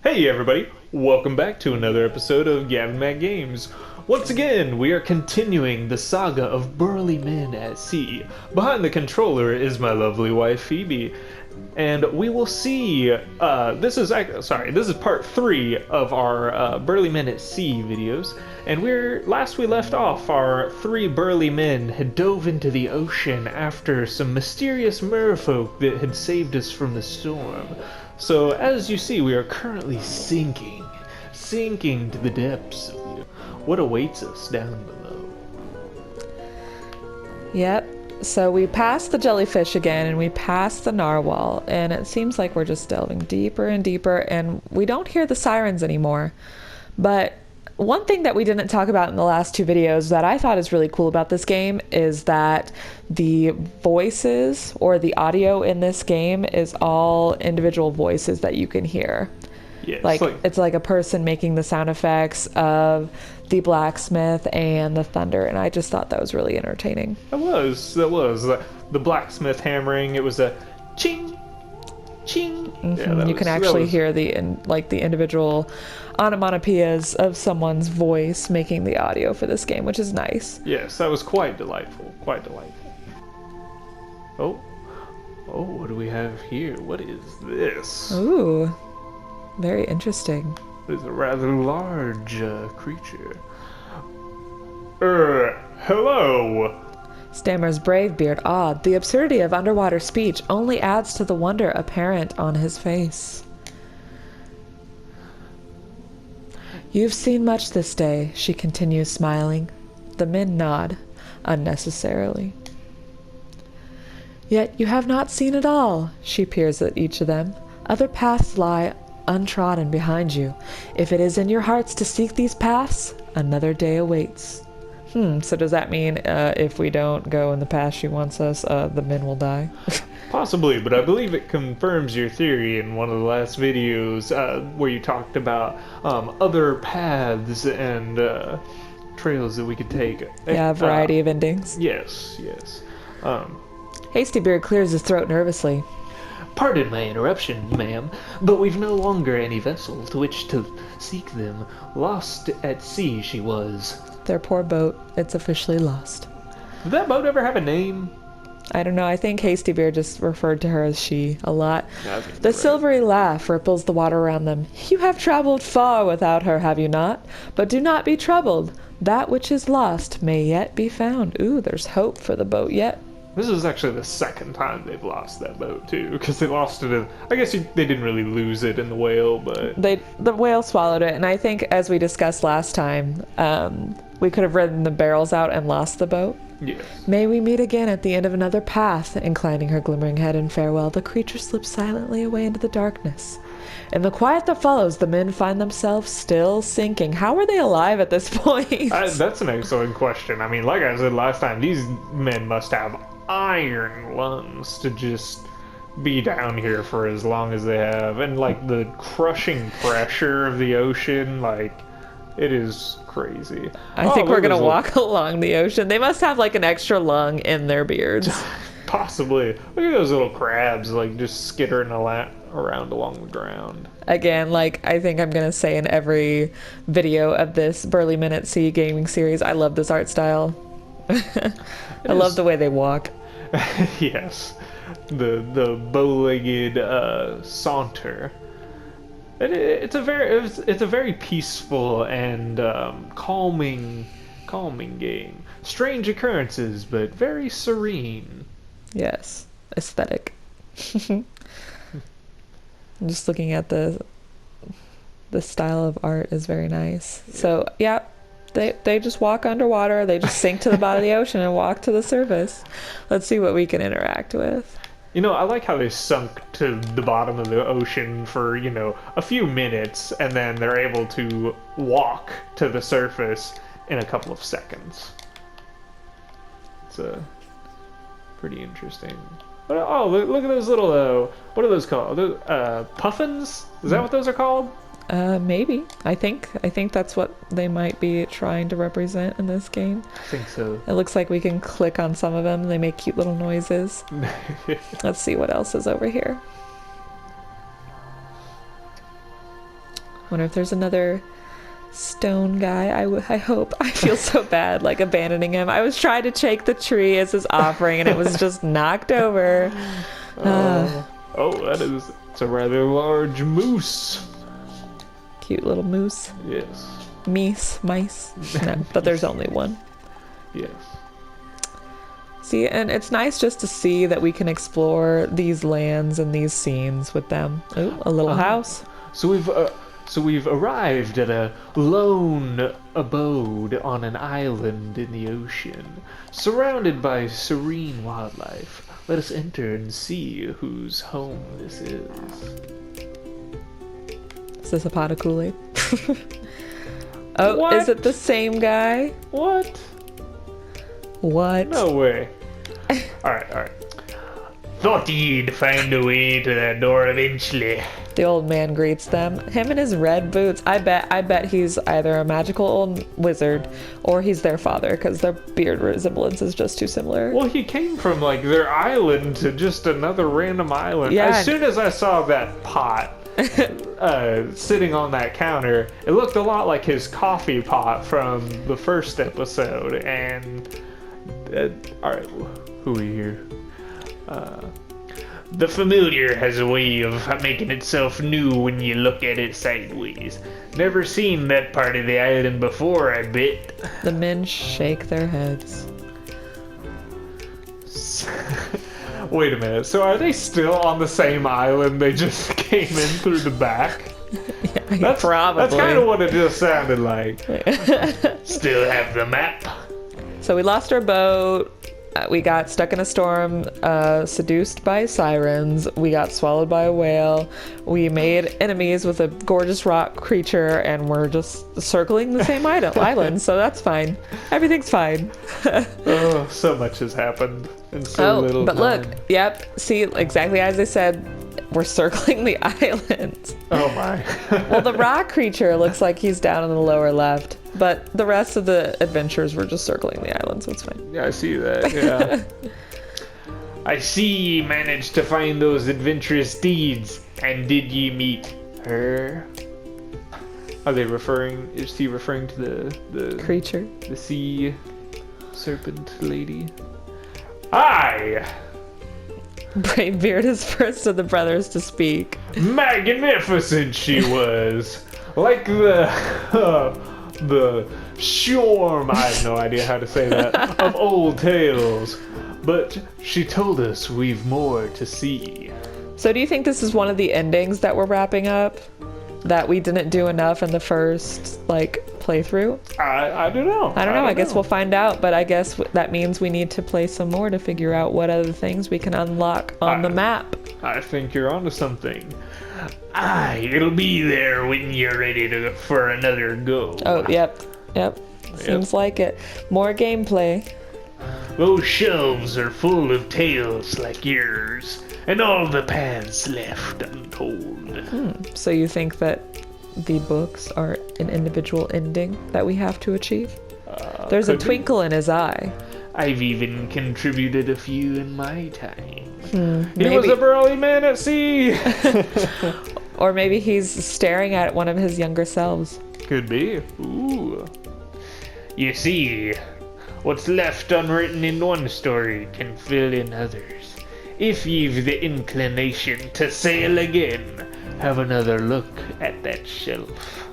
Hey everybody, welcome back to another episode of GavinMacGames. Once again, we are continuing the saga of Burly Men at Sea. Behind the controller is my lovely wife Phoebe, and we will see, this is part 3 of our Burly Men at Sea videos, and last we left off, our 3 burly men had dove into the ocean after some mysterious merfolk that had saved us from the storm. So, as you see, we are currently sinking to the depths of what awaits us down below. Yep. So we passed the jellyfish again, and we passed the narwhal, and it seems like we're just delving deeper and deeper, and we don't hear the sirens anymore. But one thing that we didn't talk about in the last 2 videos that I thought is really cool about this game is that the voices or the audio in this game is all individual voices that you can hear. Yeah, it's like a person making the sound effects of the blacksmith and the thunder, and I just thought that was really entertaining. That was the blacksmith hammering. It was a ching, ching. Mm-hmm. Yeah, you can actually hear the individual onomatopoeias of someone's voice making the audio for this game, which is nice. Yes, that was quite delightful. Quite delightful. Oh, what do we have here? What is this? Ooh, very interesting. It's a rather large creature. Hello. Stammers Bravebeard, awed. The absurdity of underwater speech only adds to the wonder apparent on his face. You've seen much this day, she continues, smiling. The men nod, unnecessarily. Yet you have not seen it all, she peers at each of them. Other paths lie untrodden behind you. If it is in your hearts to seek these paths, another day awaits. So does that mean if we don't go in the path she wants us, the men will die? Possibly, but I believe it confirms your theory in one of the last videos where you talked about other paths and trails that we could take. Yeah, a variety of endings. Yes. Hastybeard clears his throat nervously. Pardon my interruption, ma'am, but we've no longer any vessel to which to seek them. Lost at sea she was. Their poor boat, it's officially lost. Did that boat ever have a name? I don't know, I think Hastybeard just referred to her as she a lot. The right. silvery laugh ripples the water around them. You have traveled far without her, have you not? But do not be troubled. That which is lost may yet be found. Ooh, there's hope for the boat yet. This is actually the second time they've lost that boat, too, because they lost it in... I guess they didn't really lose it in the whale, but... The whale swallowed it, and I think, as we discussed last time, we could have ridden the barrels out and lost the boat. Yes. May we meet again at the end of another path. Inclining her glimmering head in farewell, the creature slips silently away into the darkness. In the quiet that follows, the men find themselves still sinking. How are they alive at this point? That's an excellent question. I mean, like I said last time, these men must have iron lungs to just be down here for as long as they have. And, like, the crushing pressure of the ocean, like, it is crazy. I think we're going to walk along the ocean. They must have, like, an extra lung in their beards. Possibly. Look at those little crabs, like, just skittering around along the ground. Again, like, I think I'm going to say in every video of this Burly Men at Sea gaming series, I love this art style. I love the way they walk. Yes. The bow-legged saunter. It's a very peaceful and calming game. Strange occurrences, but very serene. Yes, aesthetic. I'm just looking at the style of art is very nice. So yeah, they just walk underwater. They just sink to the bottom of the ocean and walk to the surface. Let's see what we can interact with. You know, I like how they sunk to the bottom of the ocean for, a few minutes, and then they're able to walk to the surface in a couple of seconds. It's pretty interesting. But, oh, look at those little, what are those called? Puffins? Is that what those are called? Maybe. I think that's what they might be trying to represent in this game. I think so. It looks like we can click on some of them. They make cute little noises. Let's see what else is over here. Wonder if there's another stone guy. I hope. I feel so bad, like, abandoning him. I was trying to shake the tree as his offering, and it was just knocked over. It's a rather large moose. Cute little moose. Yes. Mice. No, but there's only one. Yes. See, and it's nice just to see that we can explore these lands and these scenes with them. Ooh, a little house. So we've arrived at a lone abode on an island in the ocean, surrounded by serene wildlife. Let us enter and see whose home this is. Is this a pot of Kool-Aid? Oh, What? is it the same guy? What? What? No way. Alright. Thought you'd find a way to that door eventually. The old man greets them. Him and his red boots. I bet he's either a magical old wizard or he's their father, because their beard resemblance is just too similar. Well, he came from, like, their island to just another random island. Yeah. As soon as I saw that pot sitting on that counter, it looked a lot like his coffee pot from the first episode. And alright, who are we here? The familiar has a way of making itself new when you look at it sideways. Never seen that part of the island before, I bet. The men shake their heads. Wait a minute, so are they still on the same island? They just came in through the back? Yeah, probably. That's kind of what it just sounded like. Still have the map. So we lost our boat. We got stuck in a storm, seduced by sirens. We got swallowed by a whale. We made enemies with a gorgeous rock creature, and we're just circling the same island, so that's fine. Everything's fine. Oh, so much has happened in so little but time. look, yep, see, exactly as I said, we're circling the island. Oh my. Well, the rock creature looks like he's down in the lower left, but the rest of the adventures were just circling the island, so it's fine. Yeah, I see that, yeah. I see ye managed to find those adventurous deeds, and did ye meet her? Is he referring to the Creature. the sea serpent lady? Aye! Bravebeard is first of the brothers to speak. Magnificent she was! Like the shorm, I have no idea how to say that, of old tales. But she told us we've more to see. So do you think this is one of the endings that we're wrapping up? That we didn't do enough in the first, playthrough? I don't know. I don't know. I guess we'll find out, but I guess that means we need to play some more to figure out what other things we can unlock on the map. I think you're onto something. Aye, it'll be there when you're ready for another go. Oh, yep. Seems like it. More gameplay. Those shelves are full of tales like yours, and all the paths left untold. So you think that the books are an individual ending that we have to achieve? There's a twinkle in his eye. I've even contributed a few in my time. He maybe. was a burly man at sea! Or maybe he's staring at one of his younger selves. Could be. Ooh. You see, what's left unwritten in one story can fill in others. If you've the inclination to sail again, have another look at that shelf.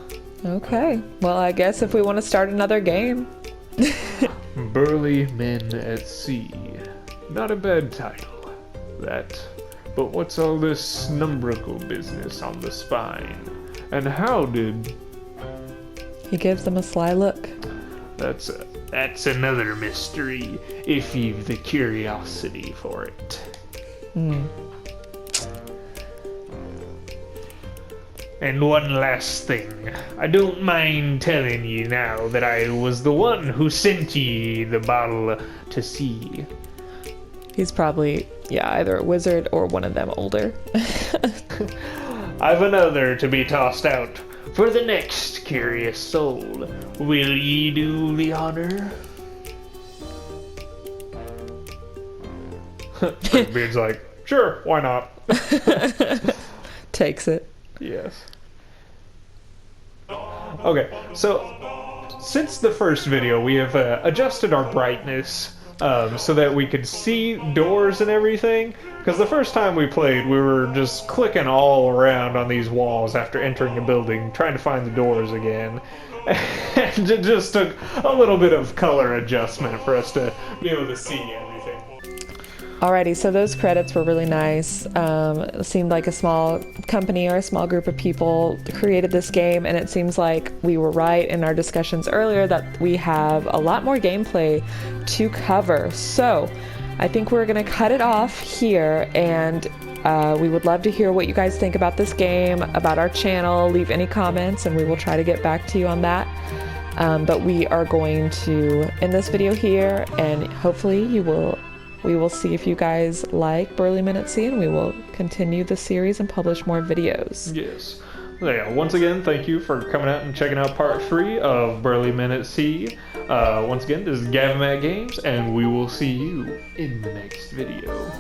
Okay. Well, I guess if we want to start another game. Burly Men at Sea. Not a bad title, that. But what's all this numbrical business on the spine? And how did... He gives them a sly look. That's another mystery, if you've the curiosity for it. And one last thing. I don't mind telling you now that I was the one who sent ye the bottle to sea. He's probably, either a wizard or one of them older. I've another to be tossed out for the next curious soul. Will ye do the honor? Beard's like, sure, why not? Takes it. Yes. Okay, so since the first video, we have adjusted our brightness so that we could see doors and everything. Because the first time we played, we were just clicking all around on these walls after entering a building, trying to find the doors again. And it just took a little bit of color adjustment for us to be able to see everything. Alrighty, so those credits were really nice. It seemed like a small company or a small group of people created this game, and it seems like we were right in our discussions earlier that we have a lot more gameplay to cover. So I think we're going to cut it off here, and we would love to hear what you guys think about this game, about our channel. Leave any comments, and we will try to get back to you on that. But we are going to end this video here, and hopefully we will see if you guys like Burly Men at Sea, and we will continue the series and publish more videos. Yes. Yeah, once again, thank you for coming out and checking out part 3 of Burly Men at Sea. Once again, this is GavinMacGames, and we will see you in the next video.